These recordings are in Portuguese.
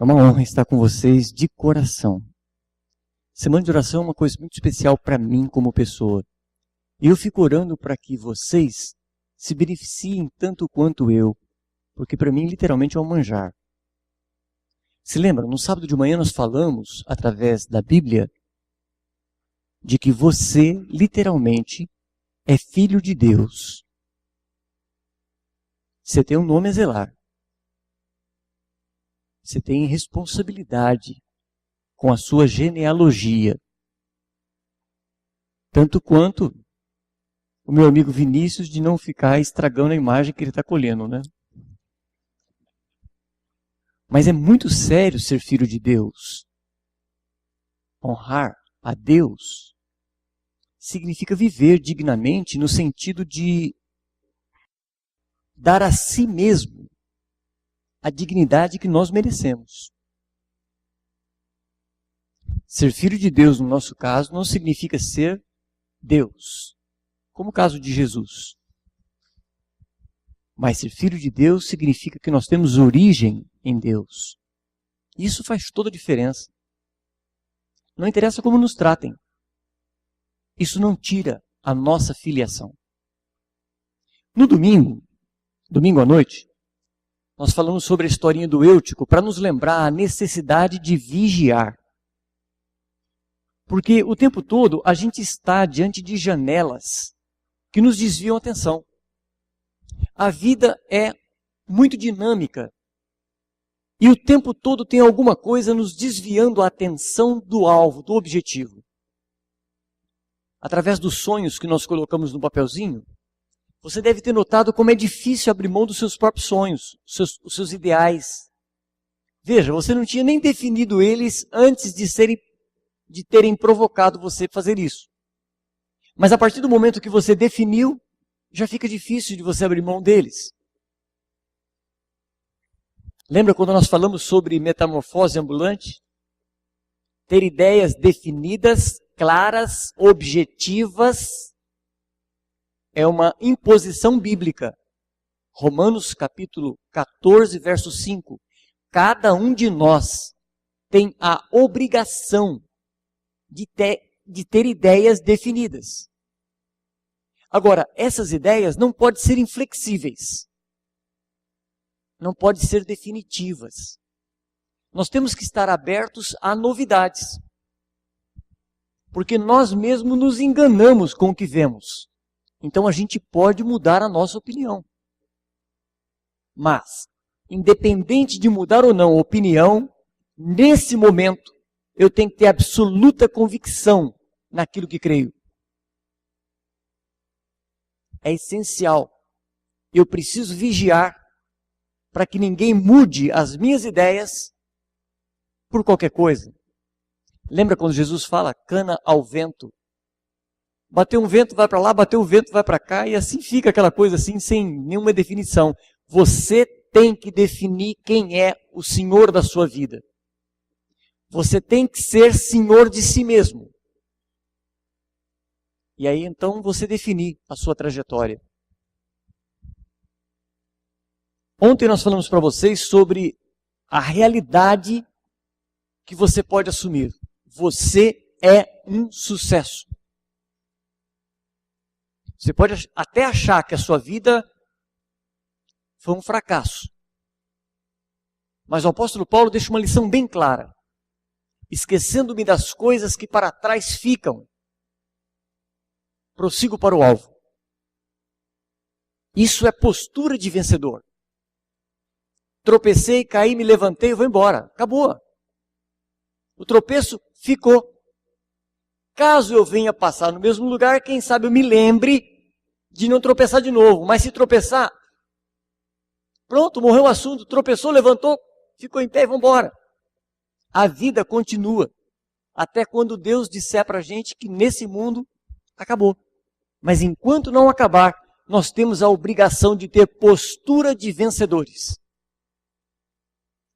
É uma honra estar com vocês de coração. Semana de oração é uma coisa muito especial para mim como pessoa. E eu fico orando para que vocês se beneficiem tanto quanto eu, porque para mim literalmente é um manjar. Se lembra, no sábado de manhã nós falamos, através da Bíblia, de que você literalmente é filho de Deus. Você tem um nome a zelar. Você tem responsabilidade com a sua genealogia. Tanto quanto o meu amigo Vinícius de não ficar estragando a imagem que ele está colhendo, né? Mas é muito sério ser filho de Deus. Honrar a Deus significa viver dignamente no sentido de dar a si mesmo a dignidade que nós merecemos. Ser filho de Deus, no nosso caso, não significa ser Deus, como o caso de Jesus. Mas ser filho de Deus significa que nós temos origem em Deus. Isso faz toda a diferença. Não interessa como nos tratem. Isso não tira a nossa filiação. No domingo à noite, nós falamos sobre a historinha do Eutico para nos lembrar a necessidade de vigiar. Porque o tempo todo a gente está diante de janelas que nos desviam a atenção. A vida é muito dinâmica e o tempo todo tem alguma coisa nos desviando a atenção do alvo, do objetivo. Através dos sonhos que nós colocamos no papelzinho, você deve ter notado como é difícil abrir mão dos seus próprios sonhos, os seus ideais. Veja, você não tinha nem definido eles antes de terem provocado você fazer isso. Mas a partir do momento que você definiu, já fica difícil de você abrir mão deles. Lembra quando nós falamos sobre metamorfose ambulante? Ter ideias definidas, claras, objetivas, é uma imposição bíblica. Romanos capítulo 14, verso 5. Cada um de nós tem a obrigação de ter ideias definidas. Agora, essas ideias não podem ser inflexíveis. Não podem ser definitivas. Nós temos que estar abertos a novidades. Porque nós mesmos nos enganamos com o que vemos. Então a gente pode mudar a nossa opinião. Mas, independente de mudar ou não a opinião, nesse momento, eu tenho que ter absoluta convicção naquilo que creio. É essencial. Eu preciso vigiar para que ninguém mude as minhas ideias por qualquer coisa. Lembra quando Jesus fala cana ao vento? Bateu um vento, vai para lá, bateu um vento, vai para cá, e assim fica aquela coisa assim, sem nenhuma definição. Você tem que definir quem é o Senhor da sua vida. Você tem que ser senhor de si mesmo. E aí então você definir a sua trajetória. Ontem nós falamos para vocês sobre a realidade que você pode assumir. Você é um sucesso. Você pode até achar que a sua vida foi um fracasso. Mas o apóstolo Paulo deixa uma lição bem clara. Esquecendo-me das coisas que para trás ficam, prossigo para o alvo. Isso é postura de vencedor. Tropecei, caí, me levantei e vou embora. Acabou. O tropeço ficou. Caso eu venha passar no mesmo lugar, quem sabe eu me lembre de não tropeçar de novo. Mas se tropeçar, pronto, morreu o assunto. Tropeçou, levantou, ficou em pé e vamos embora. A vida continua. Até quando Deus disser para a gente que nesse mundo acabou. Mas enquanto não acabar, nós temos a obrigação de ter postura de vencedores.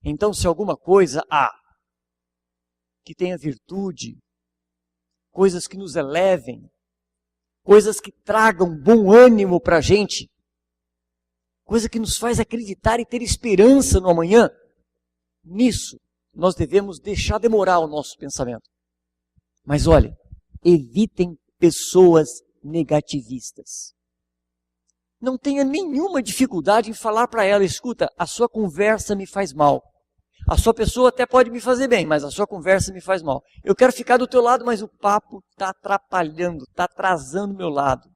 Então, se alguma coisa há que tenha virtude, coisas que nos elevem, coisas que tragam bom ânimo para a gente, coisa que nos faz acreditar e ter esperança no amanhã, nisso nós devemos deixar demorar o nosso pensamento. Mas olha, evitem pessoas negativistas. Não tenha nenhuma dificuldade em falar para ela, escuta, a sua conversa me faz mal. A sua pessoa até pode me fazer bem, mas a sua conversa me faz mal. Eu quero ficar do teu lado, mas o papo está atrapalhando, está atrasando o meu lado.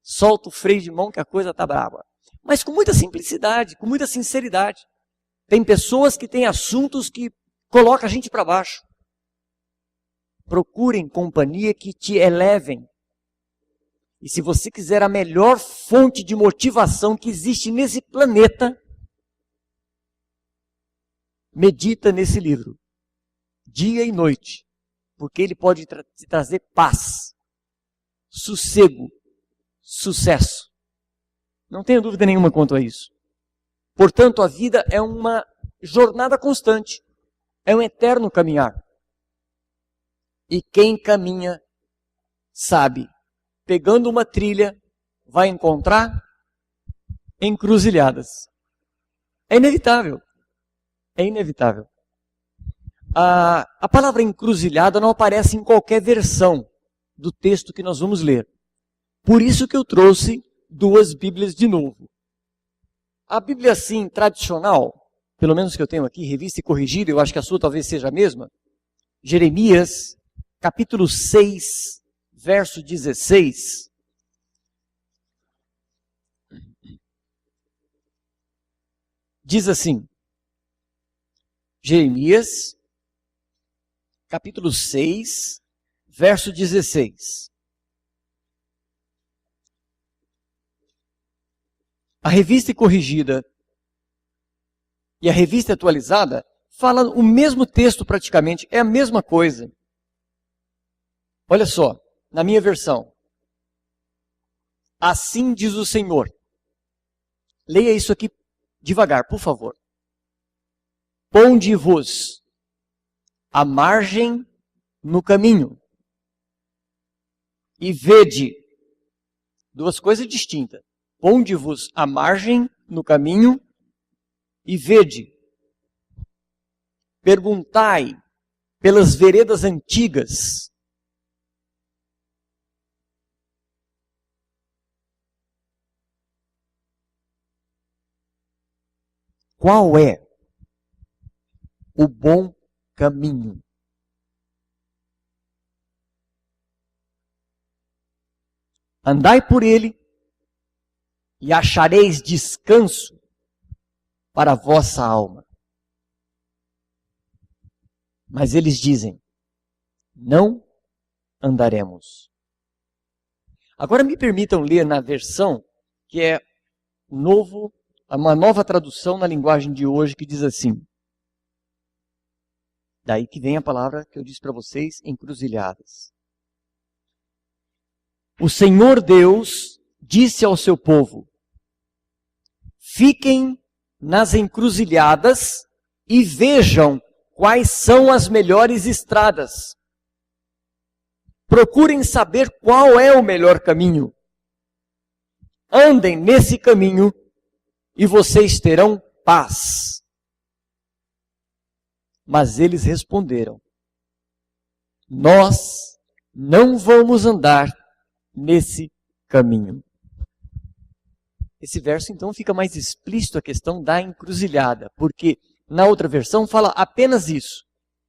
Solta o freio de mão que a coisa está brava. Mas com muita simplicidade, com muita sinceridade. Tem pessoas que têm assuntos que colocam a gente para baixo. Procurem companhia que te elevem. E se você quiser a melhor fonte de motivação que existe nesse planeta, medita nesse livro, dia e noite, porque ele pode te trazer paz, sossego, sucesso. Não tenha dúvida nenhuma quanto a isso. Portanto, a vida é uma jornada constante, é um eterno caminhar. E quem caminha sabe, pegando uma trilha, vai encontrar encruzilhadas. É inevitável. É inevitável. A palavra encruzilhada não aparece em qualquer versão do texto que nós vamos ler. Por isso que eu trouxe duas Bíblias de novo. A Bíblia, assim, tradicional, pelo menos que eu tenho aqui, revista e corrigida, eu acho que a sua talvez seja a mesma, Jeremias, capítulo 6, verso 16. Diz assim, Jeremias, capítulo 6, verso 16. A revista corrigida e a revista atualizada falam o mesmo texto praticamente, é a mesma coisa. Olha só, na minha versão. Assim diz o Senhor. Leia isso aqui devagar, por favor. Ponde-vos à margem no caminho e vede. Duas coisas distintas. Ponde-vos à margem no caminho e vede. Perguntai pelas veredas antigas. Qual é o bom caminho? Andai por ele e achareis descanso para a vossa alma. Mas eles dizem, não andaremos. Agora me permitam ler na versão que é uma nova tradução na linguagem de hoje que diz assim. Daí que vem a palavra que eu disse para vocês, encruzilhadas. O Senhor Deus disse ao seu povo, fiquem nas encruzilhadas e vejam quais são as melhores estradas. Procurem saber qual é o melhor caminho. Andem nesse caminho e vocês terão paz. Mas eles responderam, nós não vamos andar nesse caminho. Esse verso então fica mais explícito a questão da encruzilhada, porque na outra versão fala apenas isso.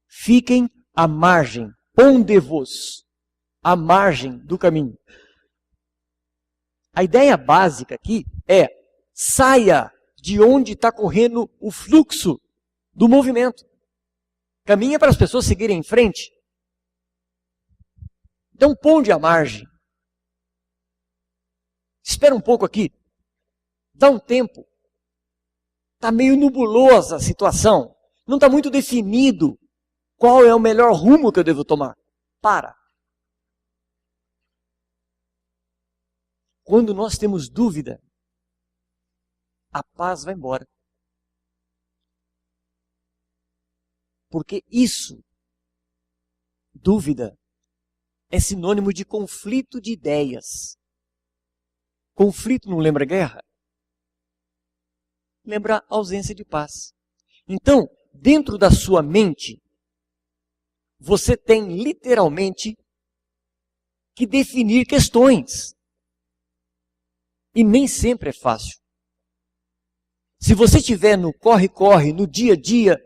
Fiquem à margem, ponde-vos à margem do caminho. A ideia básica aqui é saia de onde está correndo o fluxo do movimento. Caminha para as pessoas seguirem em frente. Então ponde à margem. Espera um pouco aqui. Dá um tempo. Está meio nebulosa a situação. Não está muito definido qual é o melhor rumo que eu devo tomar. Para. Quando nós temos dúvida, a paz vai embora. Porque isso, dúvida, é sinônimo de conflito de ideias. Conflito não lembra guerra? Lembra ausência de paz. Então, dentro da sua mente, você tem literalmente que definir questões. E nem sempre é fácil. Se você estiver no corre-corre, no dia a dia,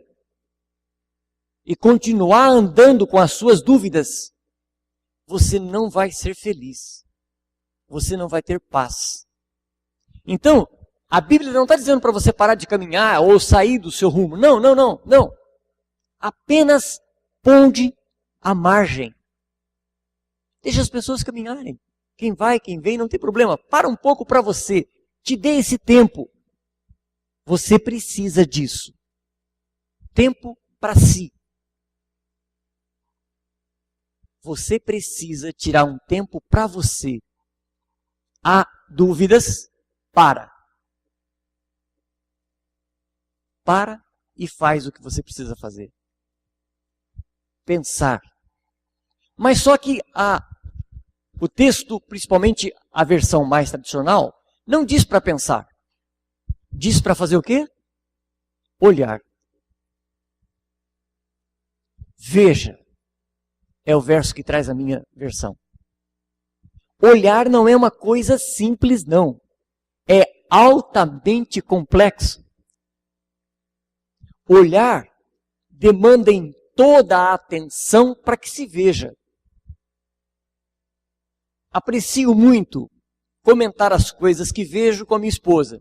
e continuar andando com as suas dúvidas, você não vai ser feliz. Você não vai ter paz. Então, a Bíblia não está dizendo para você parar de caminhar ou sair do seu rumo. Não, não, não, não. Apenas ponde a margem. Deixa as pessoas caminharem. Quem vai, quem vem, não tem problema. Para um pouco para você. Te dê esse tempo. Você precisa disso. Tempo para si. Você precisa tirar um tempo para você. Há dúvidas? Para e faz o que você precisa fazer. Pensar. Mas só que o texto, principalmente a versão mais tradicional, não diz para pensar. Diz para fazer o quê? Olhar. Veja. É o verso que traz a minha versão. Olhar não é uma coisa simples, não. É altamente complexo. Olhar demanda em toda a atenção para que se veja. Aprecio muito comentar as coisas que vejo com a minha esposa.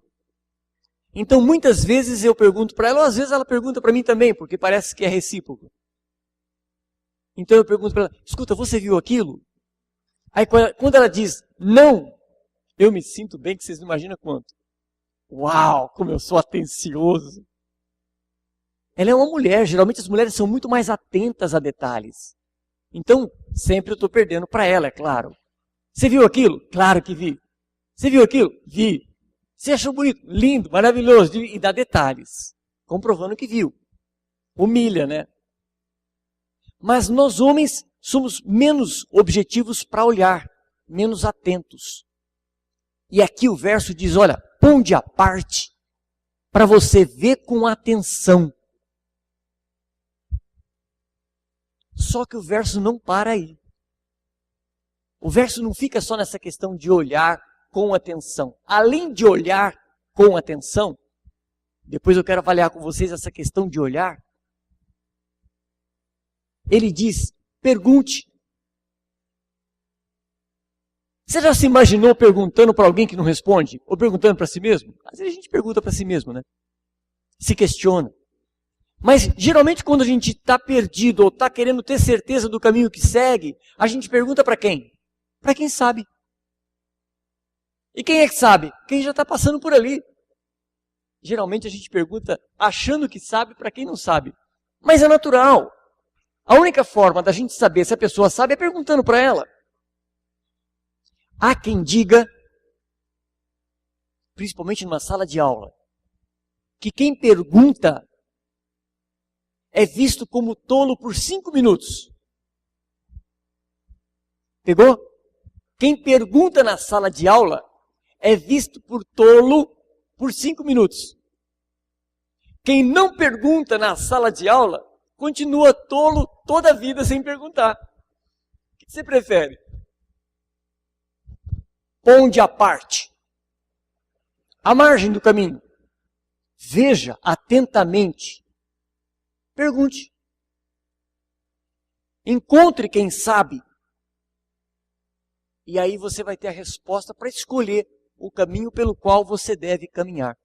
Então, muitas vezes eu pergunto para ela, ou às vezes ela pergunta para mim também, porque parece que é recíproco. Então eu pergunto para ela, escuta, você viu aquilo? Aí quando ela diz, não, eu me sinto bem que vocês não imaginam quanto. Uau, como eu sou atencioso. Ela é uma mulher, geralmente as mulheres são muito mais atentas a detalhes. Então, sempre eu estou perdendo para ela, é claro. Você viu aquilo? Claro que vi. Você viu aquilo? Vi. Você achou bonito? Lindo, maravilhoso. E dá detalhes, comprovando que viu. Humilha, né? Mas nós homens somos menos objetivos para olhar, menos atentos. E aqui o verso diz, olha, ponde à parte para você ver com atenção. Só que o verso não para aí. O verso não fica só nessa questão de olhar com atenção. Além de olhar com atenção, depois eu quero avaliar com vocês essa questão de olhar. Ele diz, pergunte. Você já se imaginou perguntando para alguém que não responde? Ou perguntando para si mesmo? Às vezes a gente pergunta para si mesmo, né? Se questiona. Mas geralmente quando a gente está perdido ou está querendo ter certeza do caminho que segue, a gente pergunta para quem? Para quem sabe. E quem é que sabe? Quem já está passando por ali. Geralmente a gente pergunta achando que sabe para quem não sabe. Mas é natural. A única forma da gente saber se a pessoa sabe é perguntando para ela. Há quem diga, principalmente numa sala de aula, que quem pergunta é visto como tolo por 5 minutos. Pegou? Quem pergunta na sala de aula é visto por tolo por 5 minutos. Quem não pergunta na sala de aula continua tolo toda a vida sem perguntar. O que você prefere? Ponde à parte. À margem do caminho. Veja atentamente. Pergunte. Encontre quem sabe. E aí você vai ter a resposta para escolher o caminho pelo qual você deve caminhar.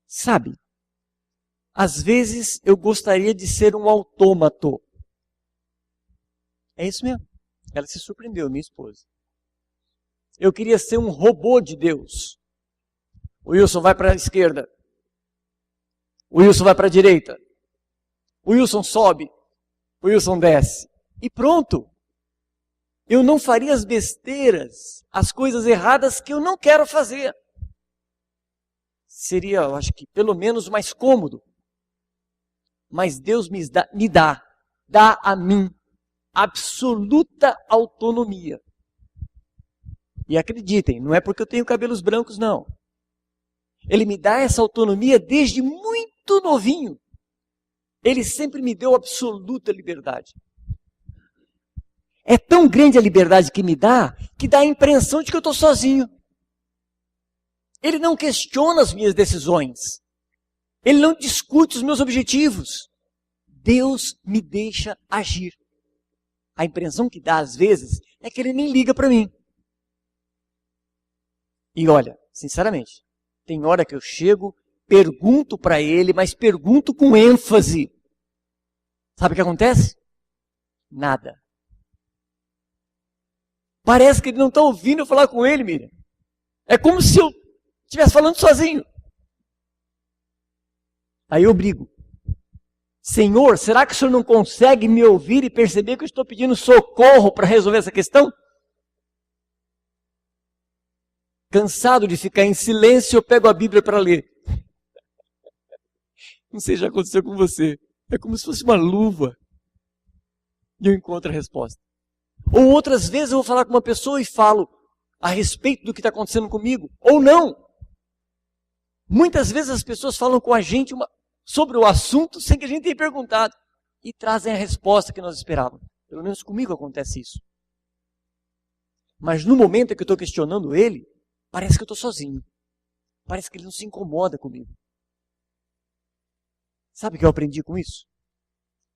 Sabe, às vezes eu gostaria de ser um autômato. É isso mesmo. Ela se surpreendeu, minha esposa. Eu queria ser um robô de Deus. O Wilson vai para a esquerda. O Wilson vai para a direita. O Wilson sobe. O Wilson desce. E pronto. Eu não faria as besteiras, as coisas erradas que eu não quero fazer. Seria, eu acho que, pelo menos mais cômodo. Mas Deus me dá a mim, absoluta autonomia. E acreditem, não é porque eu tenho cabelos brancos, não. Ele me dá essa autonomia desde muito novinho. Ele sempre me deu absoluta liberdade. É tão grande a liberdade que dá a impressão de que eu estou sozinho. Ele não questiona as minhas decisões. Ele não discute os meus objetivos. Deus me deixa agir. A impressão que dá às vezes é que ele nem liga para mim. E olha, sinceramente, tem hora que eu chego, pergunto para ele, mas pergunto com ênfase. Sabe o que acontece? Nada. Parece que ele não está ouvindo eu falar com ele, Miriam. É como se eu estivesse falando sozinho. Aí eu brigo. Senhor, será que o Senhor não consegue me ouvir e perceber que eu estou pedindo socorro para resolver essa questão? Cansado de ficar em silêncio, eu pego a Bíblia para ler. Não sei se já aconteceu com você. É como se fosse uma luva. E eu encontro a resposta. Ou outras vezes eu vou falar com uma pessoa e falo a respeito do que está acontecendo comigo. Ou não. Muitas vezes as pessoas falam com a gente sobre o assunto sem que a gente tenha perguntado. E trazem a resposta que nós esperávamos. Pelo menos comigo acontece isso. Mas no momento em que eu estou questionando ele, parece que eu estou sozinho. Parece que ele não se incomoda comigo. Sabe o que eu aprendi com isso?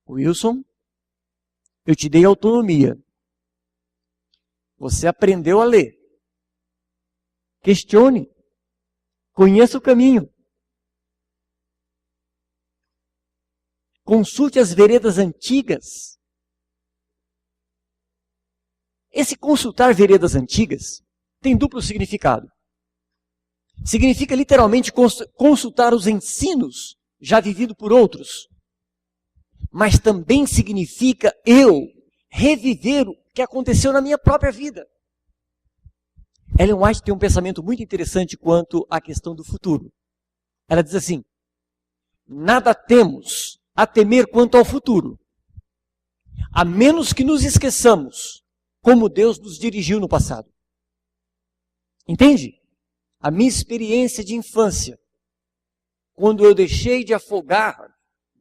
Wilson, eu te dei autonomia. Você aprendeu a ler. Questione. Conheça o caminho. Consulte as veredas antigas. Esse consultar veredas antigas tem duplo significado. Significa literalmente consultar os ensinos já vividos por outros. Mas também significa eu reviver o que aconteceu na minha própria vida. Ellen White tem um pensamento muito interessante quanto à questão do futuro. Ela diz assim: nada temos a temer quanto ao futuro, a menos que nos esqueçamos como Deus nos dirigiu no passado. Entende? A minha experiência de infância, quando eu deixei de afogar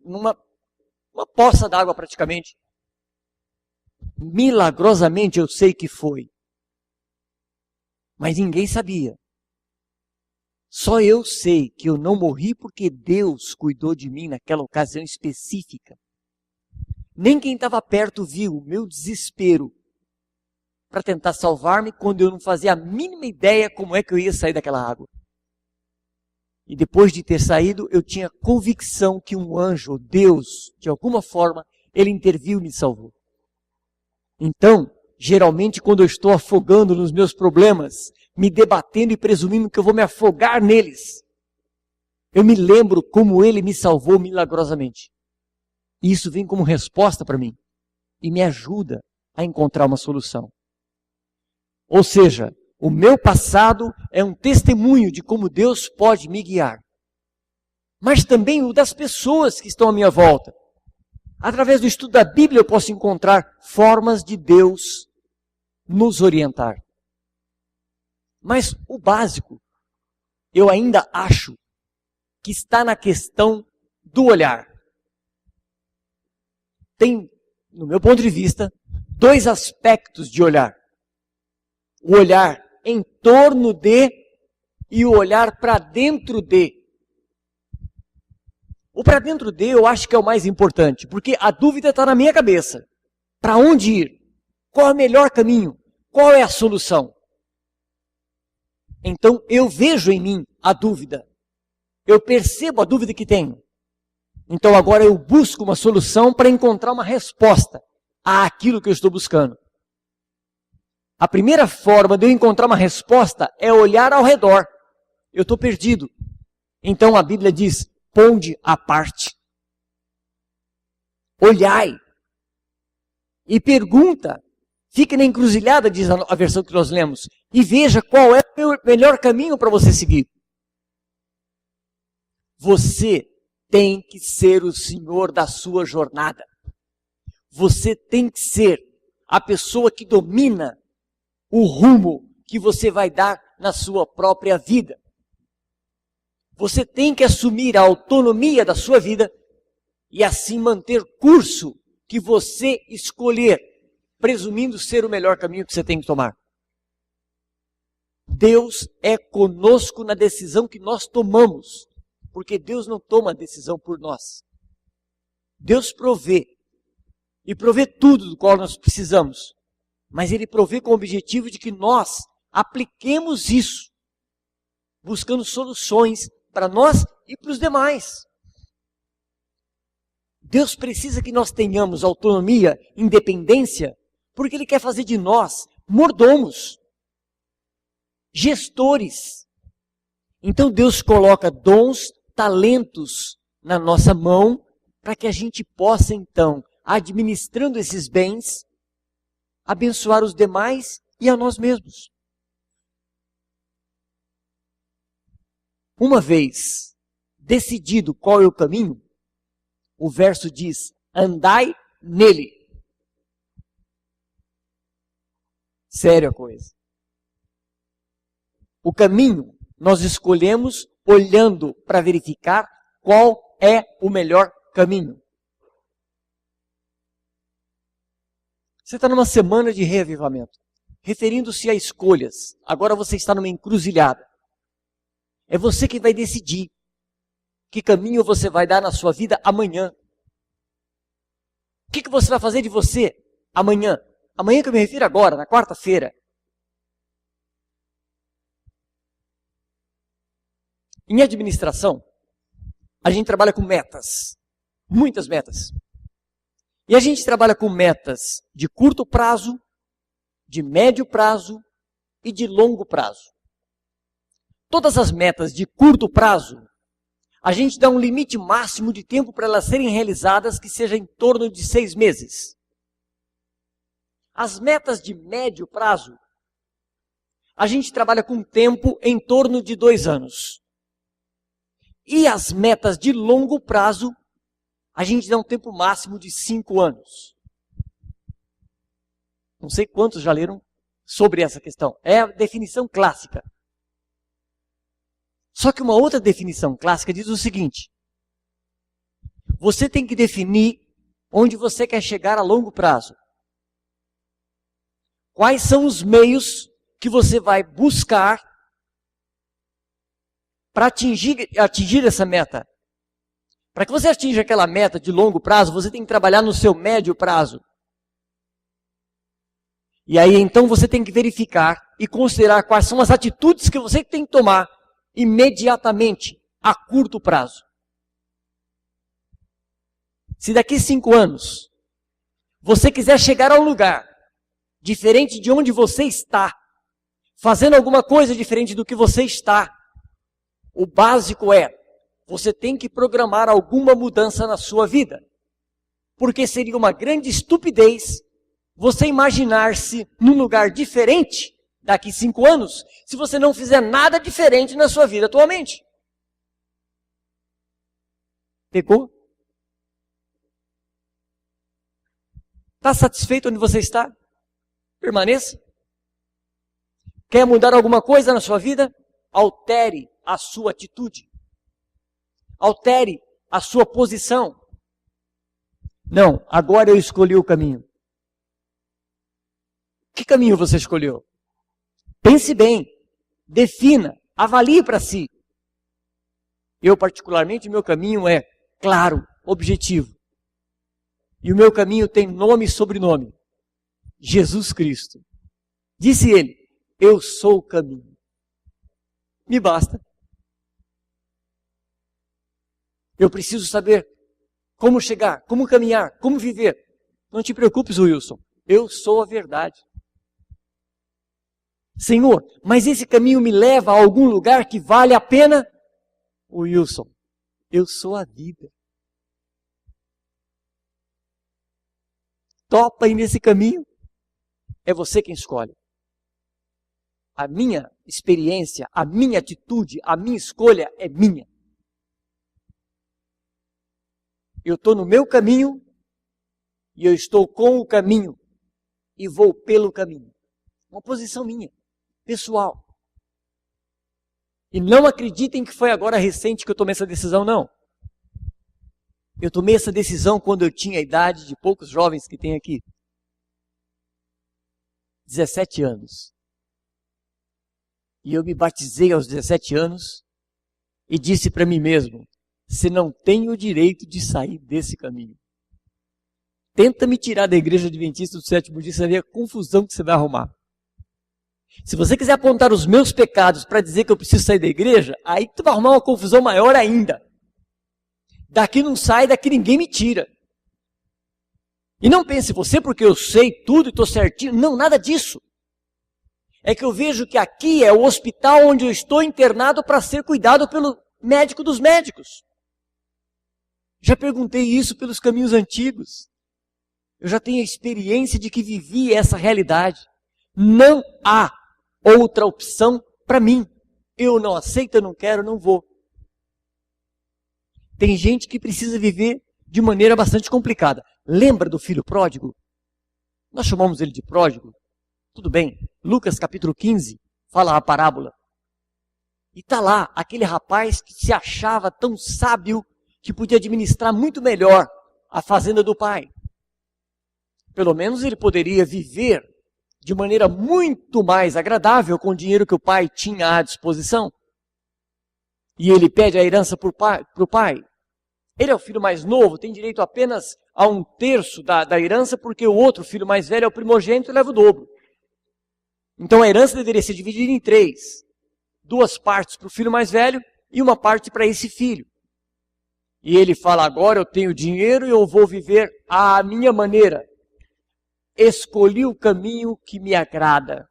numa poça d'água praticamente, milagrosamente eu sei que foi. Mas ninguém sabia. Só eu sei que eu não morri porque Deus cuidou de mim naquela ocasião específica. Nem quem estava perto viu o meu desespero para tentar salvar-me quando eu não fazia a mínima ideia como é que eu ia sair daquela água. E depois de ter saído, eu tinha convicção que um anjo, Deus, de alguma forma, ele interviu e me salvou. Então, geralmente quando eu estou afogando nos meus problemas, me debatendo e presumindo que eu vou me afogar neles, eu me lembro como ele me salvou milagrosamente. E isso vem como resposta para mim e me ajuda a encontrar uma solução. Ou seja, o meu passado é um testemunho de como Deus pode me guiar. Mas também o das pessoas que estão à minha volta. Através do estudo da Bíblia eu posso encontrar formas de Deus nos orientar. Mas o básico, eu ainda acho que está na questão do olhar. Tem, no meu ponto de vista, dois aspectos de olhar. O olhar em torno de e o olhar para dentro de. O para dentro de eu acho que é o mais importante, porque a dúvida está na minha cabeça. Para onde ir? Qual é o melhor caminho? Qual é a solução? Então eu vejo em mim a dúvida. Eu percebo a dúvida que tenho. Então agora eu busco uma solução para encontrar uma resposta àquilo que eu estou buscando. A primeira forma de eu encontrar uma resposta é olhar ao redor. Eu estou perdido. Então a Bíblia diz, ponde à parte. Olhai. E pergunta. Fique na encruzilhada, diz a versão que nós lemos. E veja qual é o melhor caminho para você seguir. Você tem que ser o senhor da sua jornada. Você tem que ser a pessoa que domina o rumo que você vai dar na sua própria vida. Você tem que assumir a autonomia da sua vida e assim manter curso que você escolher, presumindo ser o melhor caminho que você tem que tomar. Deus é conosco na decisão que nós tomamos, porque Deus não toma a decisão por nós. Deus provê, e provê tudo do qual nós precisamos, mas Ele provê com o objetivo de que nós apliquemos isso, buscando soluções para nós e para os demais. Deus precisa que nós tenhamos autonomia, independência, porque Ele quer fazer de nós mordomos, gestores. Então Deus coloca dons, talentos na nossa mão, para que a gente possa então, administrando esses bens, abençoar os demais e a nós mesmos. Uma vez decidido qual é o caminho, o verso diz, andai nele. Sério a coisa. O caminho nós escolhemos olhando para verificar qual é o melhor caminho. Você está numa semana de reavivamento, referindo-se a escolhas. Agora você está numa encruzilhada. É você que vai decidir que caminho você vai dar na sua vida amanhã. O que você vai fazer de você amanhã? Amanhã que eu me refiro agora, na quarta-feira. Em administração, a gente trabalha com metas. Muitas metas. E a gente trabalha com metas de curto prazo, de médio prazo e de longo prazo. Todas as metas de curto prazo, a gente dá um limite máximo de tempo para elas serem realizadas, que seja em torno de 6 meses. As metas de médio prazo, a gente trabalha com tempo em torno de 2 anos. E as metas de longo prazo, a gente dá um tempo máximo de 5 anos. Não sei quantos já leram sobre essa questão. É a definição clássica. Só que uma outra definição clássica diz o seguinte: você tem que definir onde você quer chegar a longo prazo. Quais são os meios que você vai buscar para atingir essa meta? Para que você atinja aquela meta de longo prazo, você tem que trabalhar no seu médio prazo. E aí então você tem que verificar e considerar quais são as atitudes que você tem que tomar imediatamente, a curto prazo. Se daqui 5 anos você quiser chegar a um lugar diferente de onde você está, fazendo alguma coisa diferente do que você está, o básico é, você tem que programar alguma mudança na sua vida. Porque seria uma grande estupidez você imaginar-se num lugar diferente daqui 5 anos, se você não fizer nada diferente na sua vida atualmente. Pegou? Está satisfeito onde você está? Permaneça. Quer mudar alguma coisa na sua vida? Altere a sua atitude. Altere a sua posição. Não, agora eu escolhi o caminho. Que caminho você escolheu? Pense bem, defina, avalie para si. Eu, particularmente, meu caminho é claro, objetivo. E o meu caminho tem nome e sobrenome. Jesus Cristo. Disse ele, eu sou o caminho. Me basta. Eu preciso saber como chegar, como caminhar, como viver. Não te preocupes, Wilson. Eu sou a verdade. Senhor, mas esse caminho me leva a algum lugar que vale a pena? Wilson, eu sou a vida. Topa ir nesse caminho? É você quem escolhe. A minha experiência, a minha atitude, a minha escolha é minha. Eu estou no meu caminho e eu estou com o caminho e vou pelo caminho. Uma posição minha, pessoal. E não acreditem que foi agora recente que eu tomei essa decisão, não. Eu tomei essa decisão quando eu tinha a idade de poucos jovens que tem aqui. 17 anos. E eu me batizei aos 17 anos e disse para mim mesmo, você não tem o direito de sair desse caminho. Tenta me tirar da igreja adventista do sétimo dia, você vai ver a confusão que você vai arrumar. Se você quiser apontar os meus pecados para dizer que eu preciso sair da igreja, aí tu vai arrumar uma confusão maior ainda. Daqui não sai, daqui ninguém me tira. E não pense você porque eu sei tudo e estou certinho. Não, nada disso. É que eu vejo que aqui é o hospital onde eu estou internado para ser cuidado pelo médico dos médicos. Já perguntei isso pelos caminhos antigos. Eu já tenho a experiência de que vivi essa realidade. Não há outra opção para mim. Eu não aceito, eu não quero, não vou. Tem gente que precisa viver de maneira bastante complicada. Lembra do filho pródigo? Nós chamamos ele de pródigo. Tudo bem. Lucas capítulo 15 fala a parábola. E está lá aquele rapaz que se achava tão sábio que podia administrar muito melhor a fazenda do pai. Pelo menos ele poderia viver de maneira muito mais agradável com o dinheiro que o pai tinha à disposição. E ele pede a herança para o pai. Ele é o filho mais novo, tem direito apenas a 1/3 da herança, porque o outro filho mais velho é o primogênito e leva o dobro. Então a herança deveria ser dividida em 3. 2 partes para o filho mais velho e 1 parte para esse filho. E ele fala, agora eu tenho dinheiro e eu vou viver à minha maneira. Escolhi o caminho que me agrada.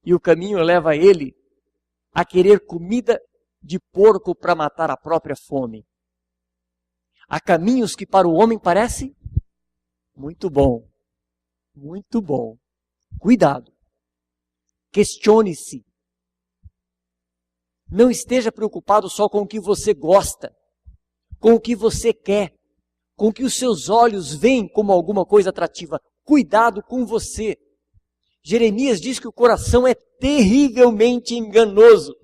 E o caminho leva ele a querer comida de porco para matar a própria fome. Há caminhos que para o homem parece muito bom. Muito bom. Cuidado. Questione-se. Não esteja preocupado só com o que você gosta, com o que você quer, com o que os seus olhos veem como alguma coisa atrativa. Cuidado com você. Jeremias diz que o coração é terrivelmente enganoso.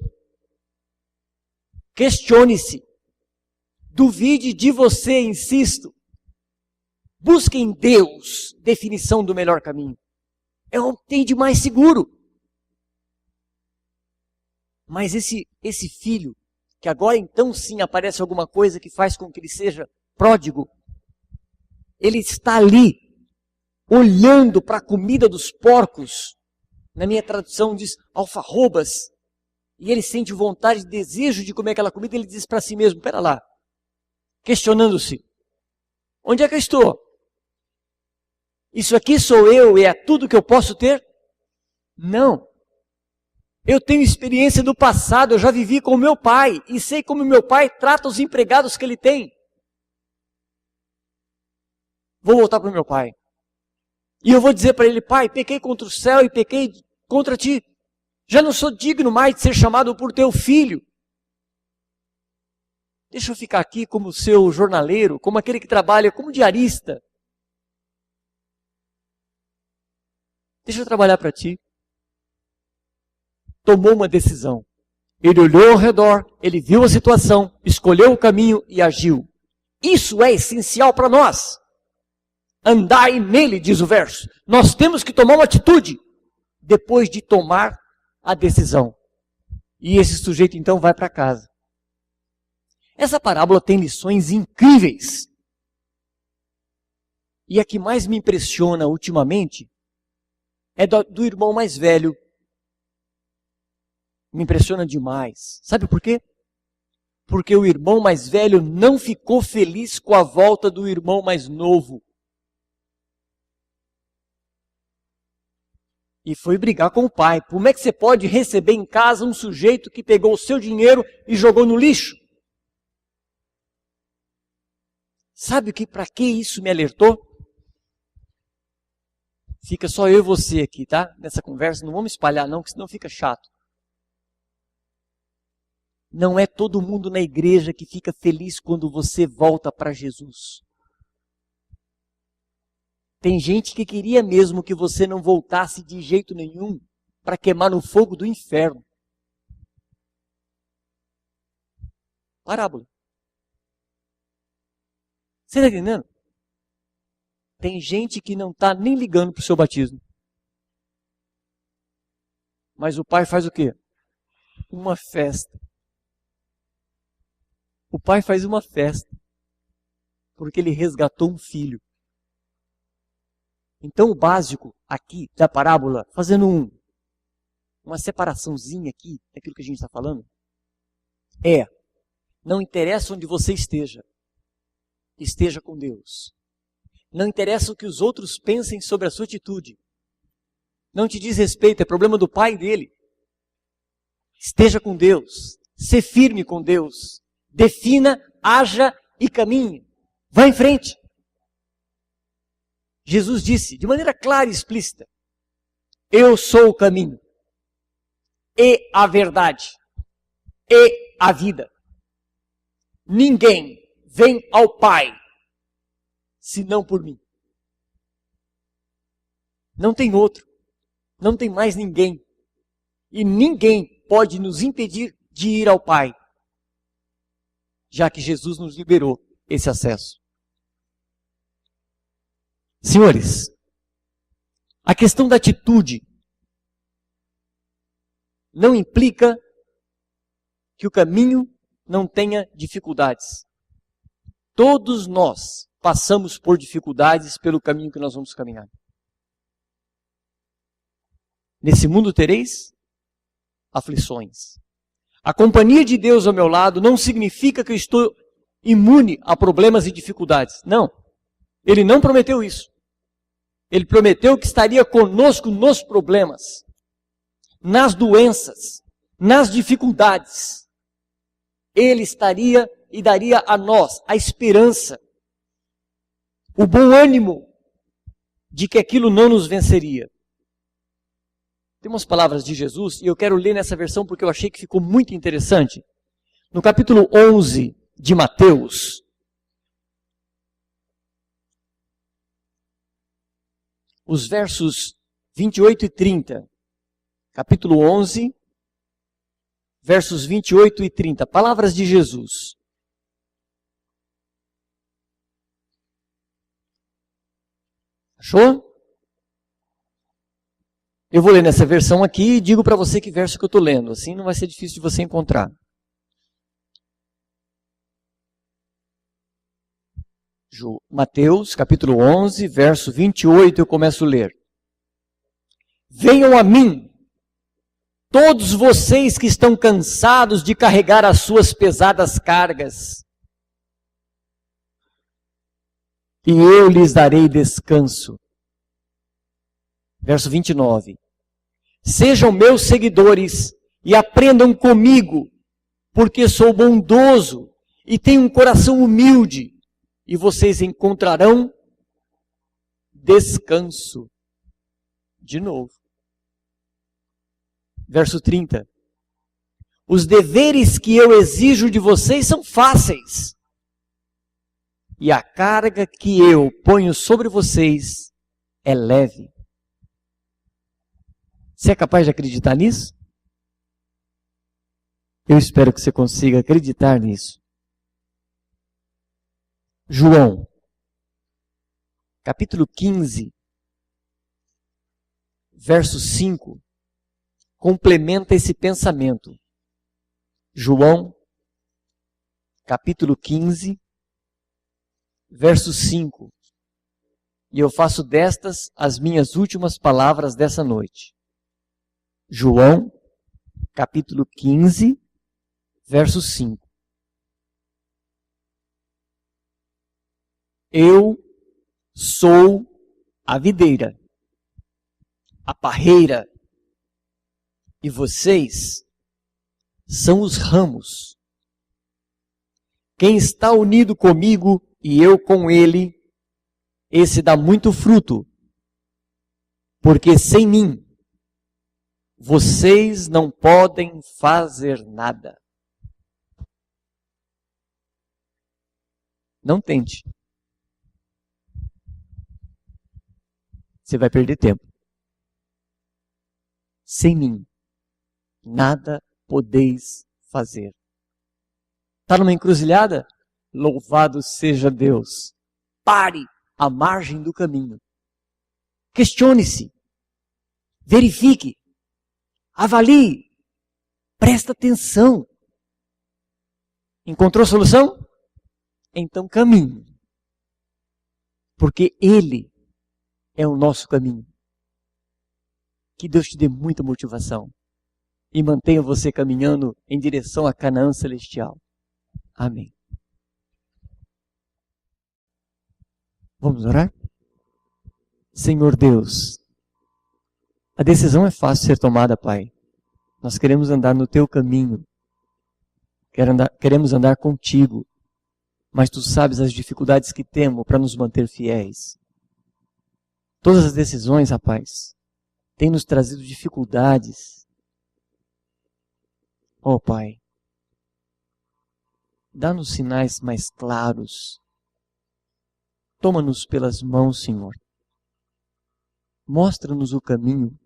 Questione-se. Duvide de você, insisto. Busque em Deus definição do melhor caminho. É o que tem de mais seguro. Mas esse filho, que agora então sim aparece alguma coisa que faz com que ele seja pródigo, ele está ali, olhando para a comida dos porcos. Na minha tradução diz alfarrobas. E ele sente vontade e desejo de comer aquela comida, ele diz para si mesmo, espera lá, questionando-se, onde é que eu estou? Isso aqui sou eu e é tudo que eu posso ter? Não. Eu tenho experiência do passado, eu já vivi com o meu pai e sei como meu pai trata os empregados que ele tem. Vou voltar para o meu pai. E eu vou dizer para ele, pai, pequei contra o céu e pequei contra ti. Já não sou digno mais de ser chamado por teu filho. Deixa eu ficar aqui como seu jornaleiro, como aquele que trabalha como diarista. Deixa eu trabalhar para ti. Tomou uma decisão. Ele olhou ao redor, ele viu a situação, escolheu o caminho e agiu. Isso é essencial para nós. Andai nele, diz o verso. Nós temos que tomar uma atitude depois de tomar a decisão. E esse sujeito então vai para casa. Essa parábola tem lições incríveis. E a que mais me impressiona ultimamente é do irmão mais velho. Me impressiona demais. Sabe por quê? Porque o irmão mais velho não ficou feliz com a volta do irmão mais novo. E foi brigar com o pai. Como é que você pode receber em casa um sujeito que pegou o seu dinheiro e jogou no lixo? Sabe para que isso me alertou? Fica só eu e você aqui, tá? Nessa conversa, não vamos espalhar não, porque senão fica chato. Não é todo mundo na igreja que fica feliz quando você volta para Jesus. Tem gente que queria mesmo que você não voltasse de jeito nenhum para queimar no fogo do inferno. parábola. Você está entendendo? Tem gente que não está nem ligando para o seu batismo. Mas o pai faz o quê? Uma festa. O pai faz uma festa. Porque ele resgatou um filho. Então o básico aqui da parábola, fazendo uma separaçãozinha aqui daquilo que a gente está falando, não interessa onde você esteja com Deus. Não interessa o que os outros pensem sobre a sua atitude. Não te diz respeito, é problema do pai dele. Esteja com Deus, se firme com Deus, defina, haja e caminhe. Vá em frente. Jesus disse de maneira clara e explícita: eu sou o caminho, e a verdade, e a vida. Ninguém vem ao Pai senão por mim. Não tem outro, não tem mais ninguém. E ninguém pode nos impedir de ir ao Pai, já que Jesus nos liberou esse acesso. Senhores, a questão da atitude não implica que o caminho não tenha dificuldades. Todos nós passamos por dificuldades pelo caminho que nós vamos caminhar. Nesse mundo tereis aflições. A companhia de Deus ao meu lado não significa que eu estou imune a problemas e dificuldades. Não. Ele não prometeu isso. Ele prometeu que estaria conosco nos problemas, nas doenças, nas dificuldades. Ele estaria e daria a nós a esperança, o bom ânimo de que aquilo não nos venceria. Tem umas palavras de Jesus, e eu quero ler nessa versão porque eu achei que ficou muito interessante. No capítulo 11 de Mateus, os versos 28 e 30. Capítulo 11, versos 28 e 30. Palavras de Jesus. Achou? Eu vou ler nessa versão aqui e digo para você que verso que eu estou lendo. Assim não vai ser difícil de você encontrar. Mateus, capítulo 11, verso 28, eu começo a ler. Venham a mim, todos vocês que estão cansados de carregar as suas pesadas cargas, e eu lhes darei descanso. Verso 29. Sejam meus seguidores e aprendam comigo, porque sou bondoso e tenho um coração humilde, e vocês encontrarão descanso. De novo. Verso 30. Os deveres que eu exijo de vocês são fáceis, e a carga que eu ponho sobre vocês é leve. Você é capaz de acreditar nisso? Eu espero que você consiga acreditar nisso. João, capítulo 15, verso 5, complementa esse pensamento. João, capítulo 15, verso 5. E eu faço destas as minhas últimas palavras dessa noite. João, capítulo 15, verso 5. Eu sou a videira, a parreira, e vocês são os ramos. Quem está unido comigo e eu com ele, esse dá muito fruto, porque sem mim, vocês não podem fazer nada. Não tente. Você vai perder tempo. Sem mim, nada podeis fazer. Está numa encruzilhada? Louvado seja Deus. Pare à margem do caminho. Questione-se. Verifique. Avalie. Presta atenção. Encontrou solução? Então caminhe. Porque Ele é o nosso caminho. Que Deus te dê muita motivação e mantenha você caminhando em direção a Canaã celestial. Amém. Vamos orar? Senhor Deus, a decisão é fácil de ser tomada, Pai. Nós queremos andar no Teu caminho. Queremos andar contigo. Mas Tu sabes as dificuldades que temos para nos manter fiéis. Todas as decisões, rapaz, têm nos trazido dificuldades. Oh, Pai, dá-nos sinais mais claros. Toma-nos pelas mãos, Senhor. Mostra-nos o caminho.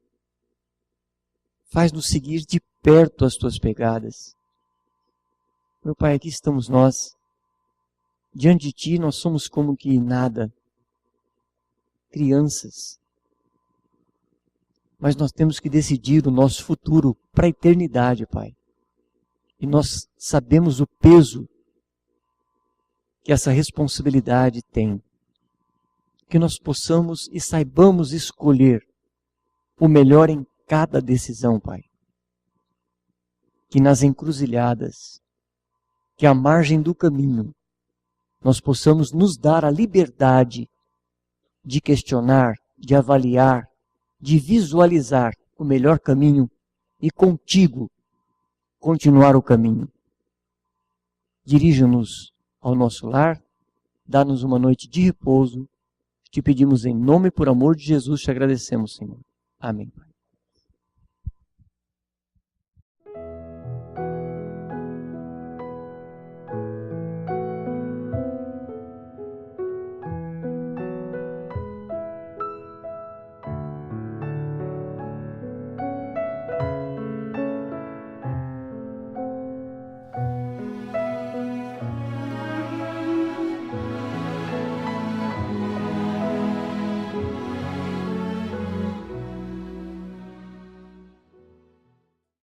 Faz-nos seguir de perto as Tuas pegadas. Meu Pai, aqui estamos nós. Diante de Ti nós somos como que nada. Crianças. Mas nós temos que decidir o nosso futuro para a eternidade, Pai. E nós sabemos o peso que essa responsabilidade tem. Que nós possamos e saibamos escolher o melhor em cada decisão, Pai. Que nas encruzilhadas, que à margem do caminho, nós possamos nos dar a liberdade de questionar, de avaliar, de visualizar o melhor caminho e contigo continuar o caminho. Dirija-nos ao nosso lar, dá-nos uma noite de repouso. Te pedimos em nome e por amor de Jesus, te agradecemos, Senhor. Amém.